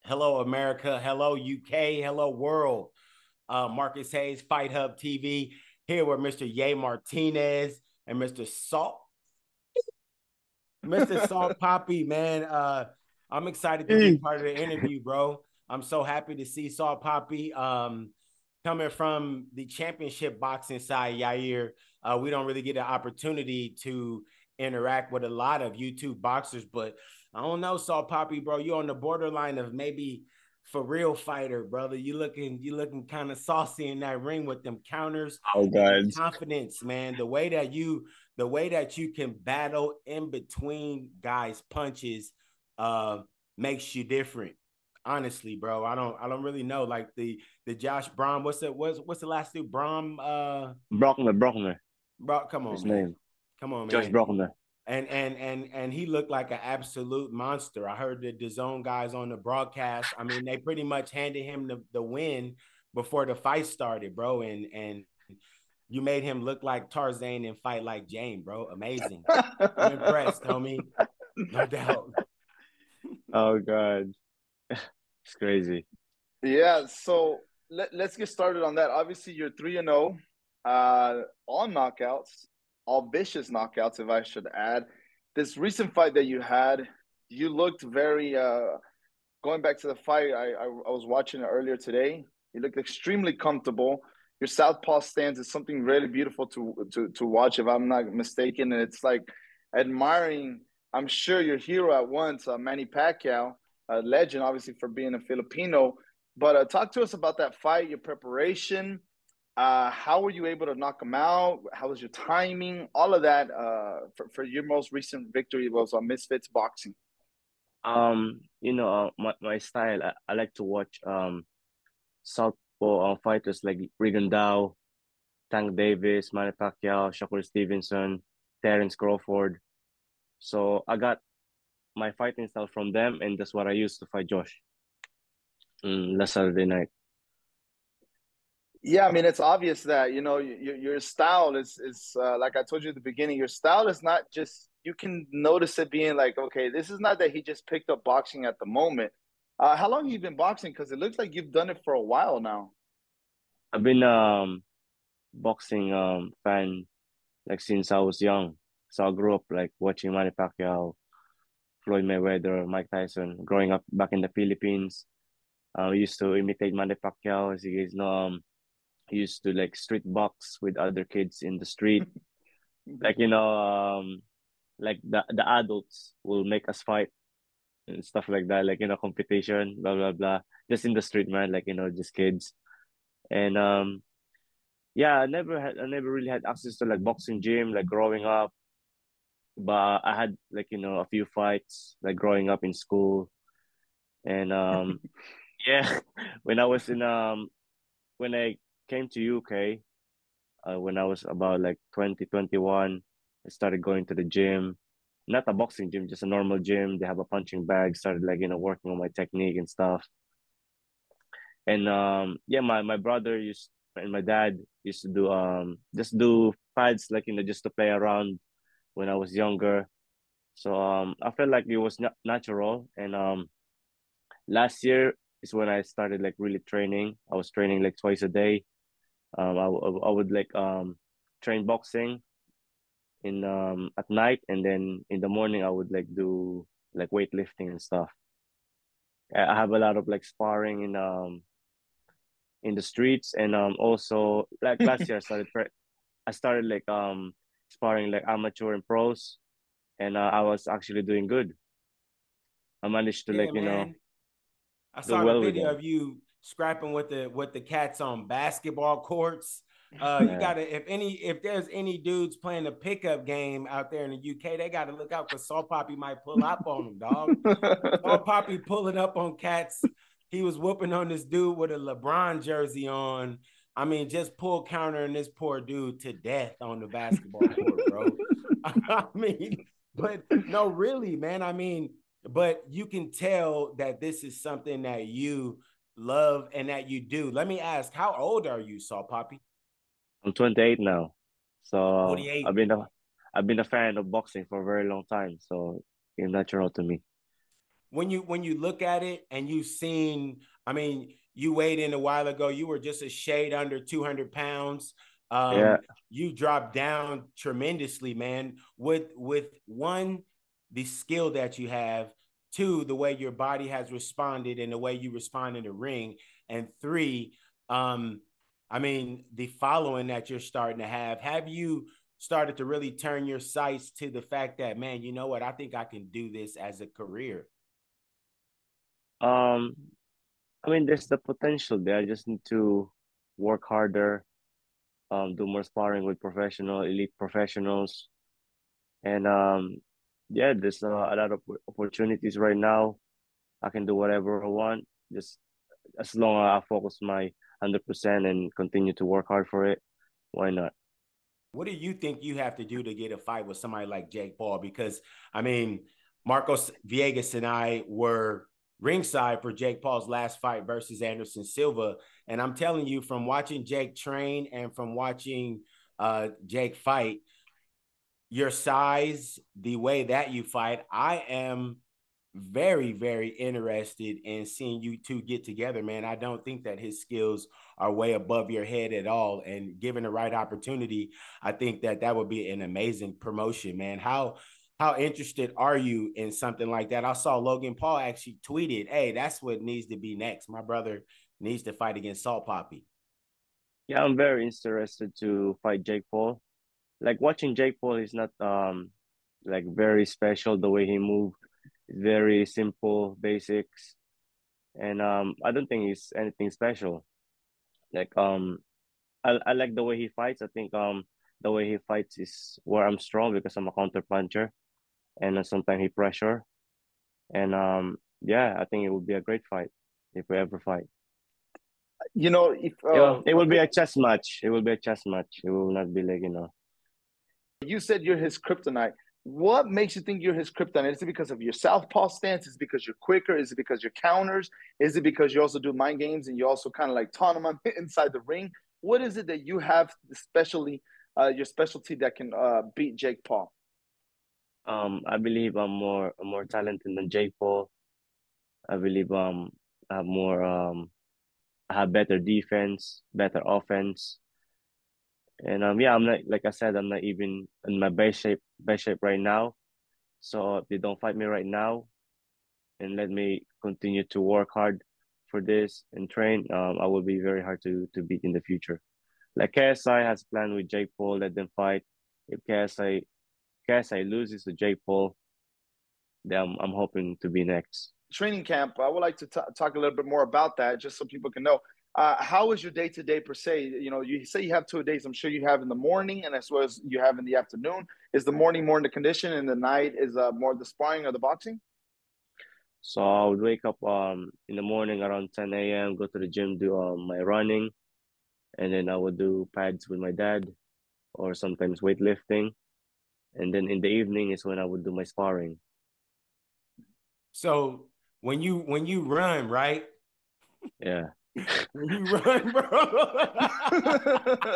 Hello, America. Hello, UK. Hello, world. Marcus Hayes, Fight Hub TV, here with Mr. Martinez and Mr. Salt Papi, man. I'm excited to be Hey. part of the interview, bro. I'm so happy to see Salt Papi. Coming from the championship boxing side, Jair, we don't really get an opportunity to interact with a lot of YouTube boxers, but I don't know, Salt Papi, bro. You're on the borderline of maybe for real fighter, brother. You looking kind of saucy in that ring with them counters Oh and your God. confidence, man. The way that you can battle in between guys' punches uh makes you different. Honestly, bro. I don't really know. Like the Josh Brom, what's the last dude? Brom Brockner. bro, come on, His man. name. Come on, Josh man. Brockner. And he looked like an absolute monster. I heard the zone guys on the broadcast. I mean, they pretty much handed him the win before the fight started, bro. And you made him look like Tarzan and fight like Jane, bro. Amazing. I'm impressed, homie. No doubt. Oh God. It's crazy. Yeah, so let's get started on that. Obviously, you're 3-0, all knockouts, all vicious knockouts, if I should add. This recent fight that you had, you looked very going back to the fight, I was watching it earlier today. You looked extremely comfortable. Your southpaw stance is something really beautiful to watch, if I'm not mistaken. And it's like admiring, I'm sure, your hero at once, Manny Pacquiao, a legend, obviously, for being a Filipino. But talk to us about that fight, your preparation. How were you able to knock him out? How was your timing? All of that for your most recent victory was on Misfits Boxing. My style, I like to watch southpaw fighters like Regan Dow, Tank Davis, Manny Pacquiao, Shakur Stevenson, Terence Crawford. So I got my fighting style from them, and that's what I used to fight Josh last Saturday night. Yeah, I mean, it's obvious that your style is like I told you at the beginning. Your style is not just you can notice it being like, okay, this is not that he just picked up boxing at the moment. How long have you been boxing? Because it looks like you've done it for a while now. I've been boxing fan like since I was young. So I grew up like watching Manny Pacquiao, Floyd Mayweather, Mike Tyson. Growing up back in the Philippines, I used to imitate Manny Pacquiao. As you guys know, he used to like street box with other kids in the street. Like like the adults will make us fight and stuff like that. Like competition, blah blah blah. Just in the street, man. Like just kids. And yeah, I never really had access to like boxing gym like growing up. But I had like a few fights like growing up in school. And yeah, when I was in when I came to UK, when I was about like 2021, I started going to the gym. Not a boxing gym, just a normal gym. They have a punching bag. Started like working on my technique and stuff. And yeah, my brother used and my dad used to do just do pads like just to play around when I was younger. So I felt like it was natural. And last year is when I started like really training. I was training like twice a day. I would like train boxing in at night, and then in the morning I would like do like weightlifting and stuff. I have a lot of like sparring in the streets, and also like last year I started like sparring like amateur and pros, and I was actually doing good. I managed to Yeah, like man. I do saw the well with video them. of you scrapping with the cats on basketball courts. You Yeah. gotta if there's any dudes playing a pickup game out there in the UK, they gotta look out because Salt Poppy might pull up on them, dog. Salt Poppy pulling up on cats. He was whooping on this dude with a LeBron jersey on. I mean, just pull countering this poor dude to death on the basketball court, bro. I mean, but no, really, man. I mean, but you can tell that this is something that you love and that you do. Let me ask, how old are you, Salt Poppy? I'm 28 now, so 28. I've been a fan of boxing for a very long time. So it's natural to me. when you look at it and you've seen, I mean, you weighed in a while ago, you were just a shade under 200 pounds. Yeah. You dropped down tremendously, man, with one, the skill that you have, two, the way your body has responded and the way you respond in the ring, and three, I mean, the following that you're starting to have. Have you started to really turn your sights to the fact that, man, you know what, I think I can do this as a career? Um, I mean, there's the potential there. I just need to work harder, do more sparring with elite professionals, and yeah, there's a lot of opportunities right now. I can do whatever I want, just as long as I focus my 100% and continue to work hard for it. Why not? What do you think you have to do to get a fight with somebody like Jake Paul? Because, I mean, Marcos Viegas and I were ringside for Jake Paul's last fight versus Anderson Silva. And I'm telling you, from watching Jake train and from watching Jake fight, your size, the way that you fight, I am very, very interested in seeing you two get together, man. I don't think that his skills are way above your head at all. And given the right opportunity, I think that that would be an amazing promotion, man. How interested are you in something like that? I saw Logan Paul actually tweeted, "Hey, that's what needs to be next. My brother needs to fight against Salt Papi." Yeah, I'm very interested to fight Jake Paul. Like watching Jake Paul is not like very special the way he move. It's very simple, basics, and I don't think it's anything special. Like I like the way he fights. I think the way he fights is where I'm strong because I'm a counter puncher, and sometimes he pressure. And yeah, I think it would be a great fight if we ever fight. You know, if It will be a chess match. It will be a chess match. It will not be like, you said you're his kryptonite, what makes you think you're his kryptonite? Is it because of your southpaw stance? Is it because you're quicker? Is it because you're counters? Is it because you also do mind games and you also kind of like taunt him inside the ring? What is it that you have, especially your specialty, that can beat Jake Paul? I believe I'm more talented than Jake Paul. I believe I have more I have better defense, better offense. And yeah, I'm not, like I said, I'm not even in my best shape right now. So if they don't fight me right now and let me continue to work hard for this and train, I will be very hard to beat in the future. Like KSI has planned with Jake Paul, let them fight. If KSI loses to Jake Paul, then I'm hoping to be next. Training camp, I would like to talk a little bit more about that, just so people can know. How is your day to day per se? You know, you say you have 2 days. I'm sure you have in the morning and as well as you have in the afternoon. Is the morning more in the condition and the night is more the sparring or the boxing? So I would wake up in the morning around 10 a.m., go to the gym, do my running, and then I would do pads with my dad or sometimes weightlifting. And then in the evening is when I would do my sparring. So when you run, right? Yeah. When you run, bro.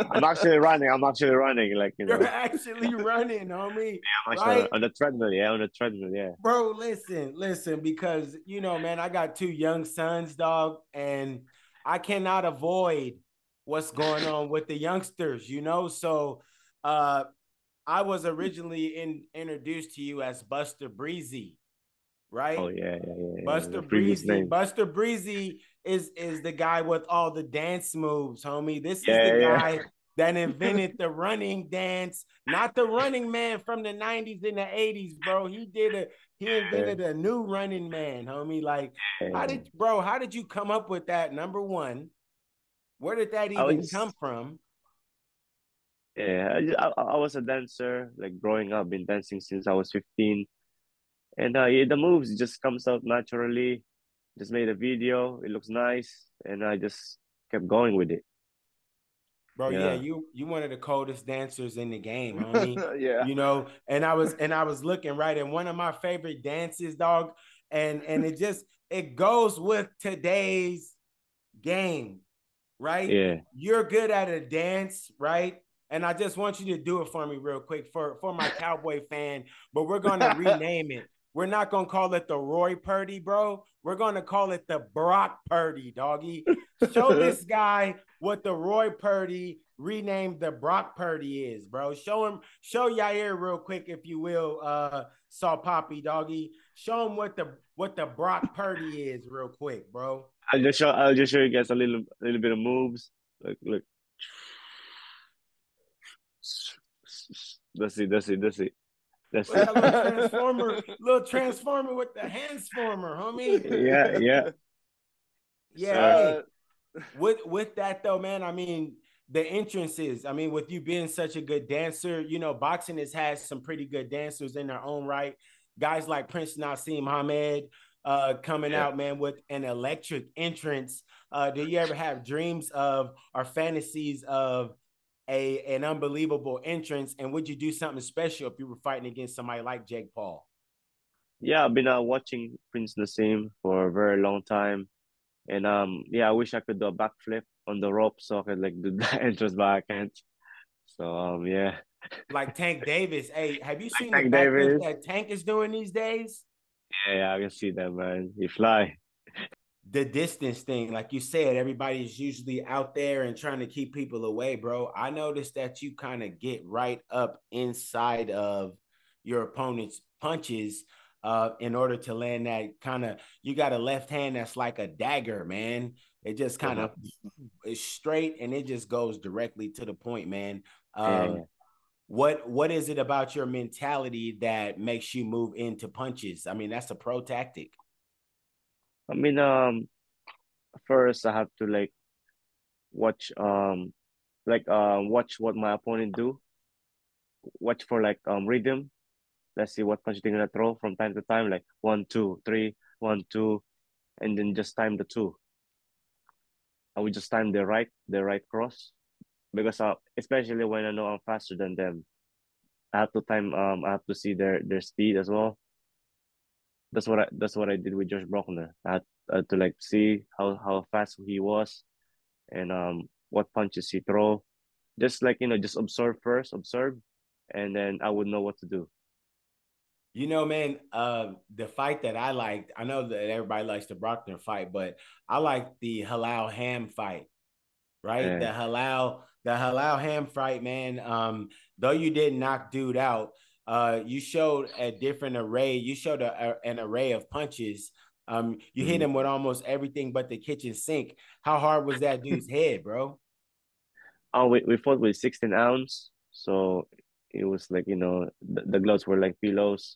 I'm actually running. I'm actually running, like, You're actually running, homie. I'm actually Right? on the treadmill. Yeah, on the treadmill. Yeah. Bro, listen, because you know, man, I got two young sons, dog, and I cannot avoid what's going on with the youngsters, you know. So I was originally introduced to you as Buster Breezy, right? Oh yeah, yeah, yeah, yeah. Buster The previous Breezy. name. Buster Breezy is the guy with all the dance moves, homie. This is the Yeah, yeah. guy that invented the running dance, not the running man from the 90s and the 80s, bro. He Yeah, invented a new running man, homie. Like, yeah. how did you come up with that? Number one, where did that I was even come just from? yeah. I was a dancer, like growing up, been dancing since I was 15, and yeah, the moves just comes out naturally. Just made a video. It looks nice, and I just kept going with it. Bro, yeah, Yeah, you one of the coldest dancers in the game, homie. Yeah. You know, and I was looking right, and one of my favorite dances, dog, and it goes with today's game, right? yeah. You're good at a dance, right? And I just want you to do it for me real quick for my cowboy fan, but we're gonna rename it. we're not gonna call it the Roy Purdy, bro. We're gonna call it the Brock Purdy, doggy. Show this guy what the Roy Purdy renamed the Brock Purdy is, bro. Show Jair real quick, if you will, Salt Papi, doggy. Show him what the Brock Purdy is, real quick, bro. I'll just show you guys a little bit of moves. Look. That's it. Look at that little transformer with the handsformer, homie. Yeah. Hey, with that though, man, I mean, the entrances, I mean, with you being such a good dancer, you know, boxing has had some pretty good dancers in their own right. Guys like Prince Nassim Hamed coming out, man, with an electric entrance. Do you ever have dreams of or fantasies of an unbelievable entrance? And would you do something special if you were fighting against somebody like Jake Paul? Yeah, I've been watching Prince Nassim for a very long time. And I wish I could do a backflip on the rope so I could like do the entrance, but I can't. So yeah. Like Tank Davis. Hey, have you seen the Tank backflips Davis. that Tank is doing these days? Yeah, I can see that, man. You fly. The distance thing, like you said, everybody's usually out there and trying to keep people away, bro. I noticed that you kind of get right up inside of your opponent's punches in order to land that kind of, you got a left hand that's like a dagger, man. It just kind of is straight and it just goes directly to the point, man. What is it about your mentality that makes you move into punches? I mean, that's a pro tactic. I mean, first I have to like watch watch what my opponent do. Watch for like rhythm. Let's see what punch they're gonna throw from time to time, like 1, 2, 3, 1, 2, and then just time the two. I would just time the right cross because especially when I know I'm faster than them, I have to time I have to see their speed as well. That's what I did with Josh Brockner. I had to like see how fast he was and what punches he throw. Just like just observe first, and then I would know what to do. You know, man, the fight that I liked, I know that everybody likes the Brockner fight, but I like the Halal Ham fight, right? Yeah. The Halal Ham fight, man. Though you didn't knock dude out, you showed a different array. You showed an array of punches. You hit him with almost everything but the kitchen sink. How hard was that dude's head, bro? Oh, we fought with 16 ounce, so it was like the gloves were like pillows,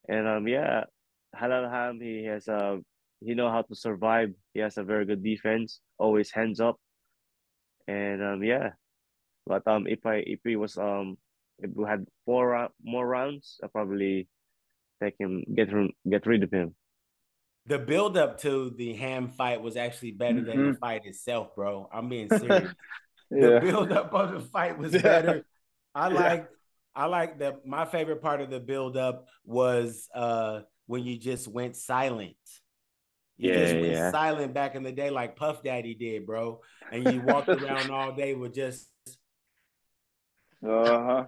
and Halal Ham he know how to survive. He has a very good defense, always hands up, and but if we had more rounds, I probably get rid of him. The build up to the Ham fight was actually better than the fight itself, bro. I'm being serious. The build up of the fight was better. I like my favorite part of the build up was when you just went silent. You just went silent back in the day like Puff Daddy did, bro. And you walked around all day with just because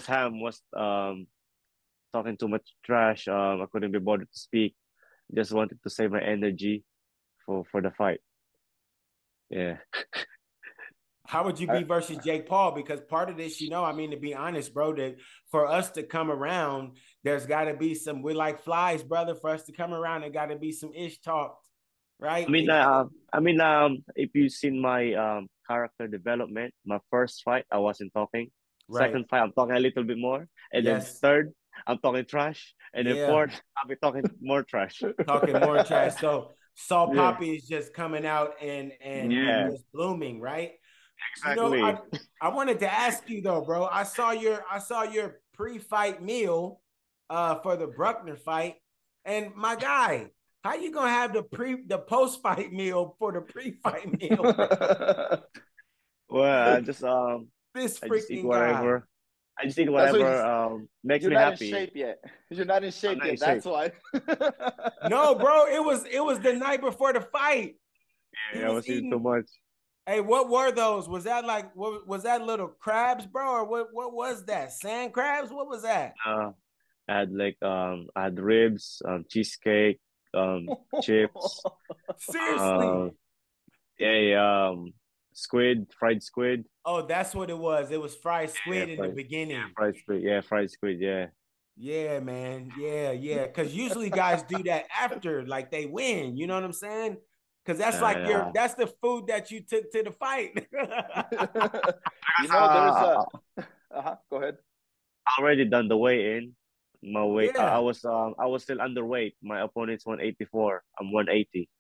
Ham was talking too much trash. I couldn't be bothered to speak. Just wanted to save my energy for the fight. Yeah. How would you be versus Jake Paul? Because part of this, I mean, to be honest, bro, that for us to come around, there's got to be we're like flies, brother. For us to come around, there got to be some ish talk, right? If you've seen my character development, my first fight, I wasn't talking. Right. Second fight, I'm talking a little bit more. And then third, I'm talking trash. And then fourth, I'll be talking more trash. Talking more trash. So Salt Papi is just coming out and just blooming, right? Exactly. I wanted to ask you though, bro. I saw your pre-fight meal for the Bruckner fight, and my guy, how you gonna have the post-fight meal for the pre-fight meal? Well, I just this I freaking just eat whatever. guy. I just eat whatever makes me happy. You're not in shape yet. That's why. No, bro, it was the night before the fight. Yeah, I was eating too much. Hey, what were those? Was that like what was that little crabs, bro? Or what was that? Sand crabs? What was that? Uh, I had ribs, cheesecake, chips, Seriously. um, yeah, squid, fried squid. Oh, that's what it was. It was fried Yeah, squid in the fried, beginning. fried squid. Yeah, fried squid. Yeah, Yeah, man. Yeah, yeah. Because usually guys do that after, like they win. You know what I'm saying? Because that's like yeah. that's the food that you took to the fight. You know, there's a I go ahead. already done the weigh in. My weight, Yeah. I was still underweight. My opponent's 184. I'm 180. Oh,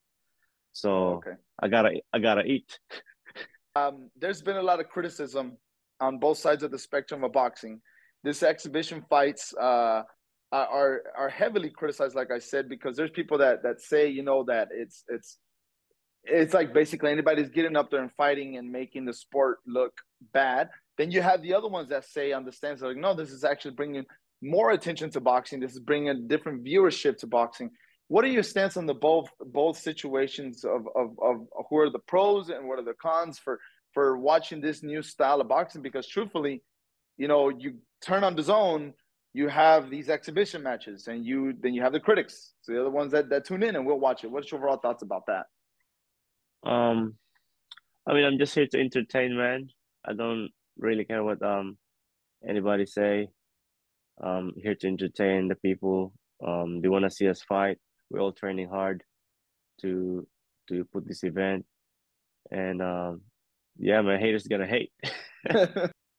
So okay. I gotta eat. There's been a lot of criticism on both sides of the spectrum of boxing. This exhibition fights are heavily criticized, like I said, because there's people that say, you know, that it's like basically anybody's getting up there and fighting and making the sport look bad. Then you have the other ones that say on the stands, like, no, this is actually bringing more attention to boxing. This is bringing a different viewership to boxing. What are your stance on the both situations of who are the pros and what are the cons for watching this new style of boxing? Because truthfully, you know, you turn on the zone, you have these exhibition matches, and you have the critics, so the other ones that tune in and will watch it. What's your overall thoughts about that? Um, I mean, I'm just here to entertain, man. I don't really care what anybody say. Here to entertain the people. They want to see us fight. We're all training hard to put this event, and yeah, my haters gonna hate.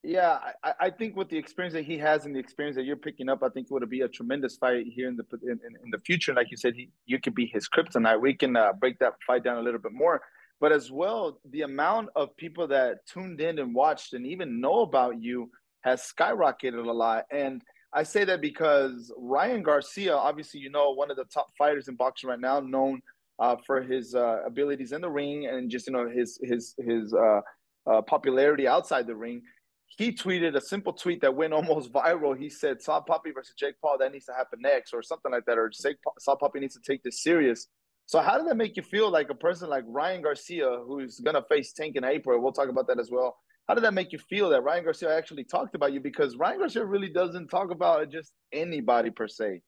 Yeah, I think with the experience that he has and the experience that you're picking up, I think it would be a tremendous fight here in the future. Like you said, you could be his kryptonite. We can break that fight down a little bit more. But as well, the amount of people that tuned in and watched and even know about you has skyrocketed a lot. And I say that because Ryan Garcia, obviously, you know, one of the top fighters in boxing right now, known for his abilities in the ring and just, you know, his popularity outside the ring. He tweeted a simple tweet that went almost viral. He said, Salt Papi versus Jake Paul, that needs to happen next, or something like that, or Salt Papi needs to take this serious. So, how did that make you feel, like a person like Ryan Garcia, who's going to face Tank in April? We'll talk about that as well. How did that make you feel that Ryan Garcia actually talked about you? Because Ryan Garcia really doesn't talk about just anybody per se.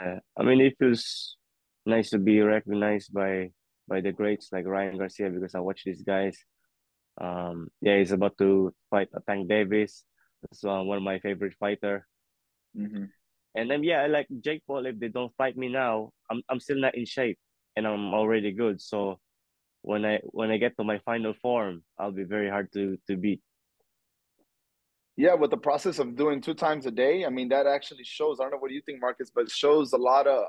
I mean, it feels nice to be recognized by the greats like Ryan Garcia because I watch these guys. Yeah, he's about to fight Tank Davis. That's one of my favorite fighter. Mm-hmm. And then yeah, I like Jake Paul. If they don't fight me now, I'm still not in shape, and I'm already good. So when I get to my final form, I'll be very hard to beat. Yeah, with the process of doing 2 times a day, I mean, that actually shows. I don't know what you think, Marcus, but it shows a lot of,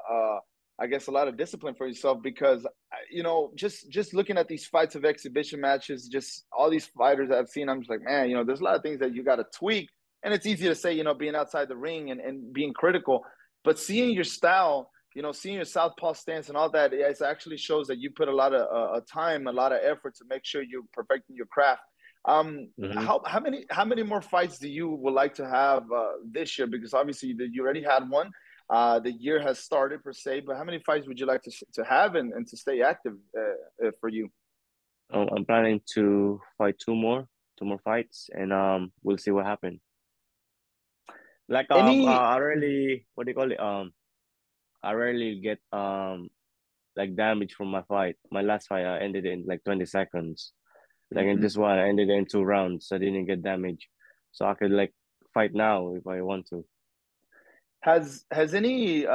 I guess, a lot of discipline for yourself. Because, you know, just looking at these fights of exhibition matches, just all these fighters I've seen, I'm just like, man, you know, there's a lot of things that you got to tweak, and it's easy to say, you know, being outside the ring and being critical, but seeing your style, you know, seeing your southpaw stance and all that, it actually shows that you put a lot of time, a lot of effort to make sure you're perfecting your craft. Hmm. How many more fights do you would like to have this year? Because obviously you already had one. The year has started per se, but how many fights would you like to have and to stay active for you? I'm planning to fight two more fights, and we'll see what happens. Like Any I really what do you call it? I rarely get like damage from my fight. My last fight I ended in like 20 seconds. Like in Mhm. this one, I ended in 2 rounds. I didn't get damage, so I could like fight now if I want to. Has any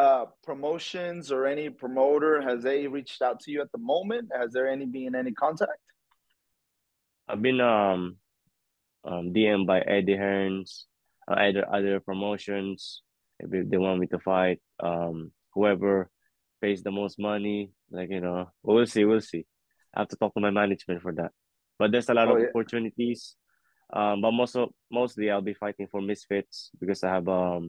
promotions or any promoter has they reached out to you at the moment? Has there any been any contact? I've been DM by Eddie Hearns, other promotions. If they want me to fight, whoever pays the most money, like we'll see, we'll see. I have to talk to my management for that. But there's a lot Oh of yeah. opportunities. But mostly I'll be fighting for misfits because I have I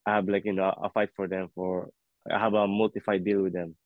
have like a fight for them for I have a multi fight deal with them.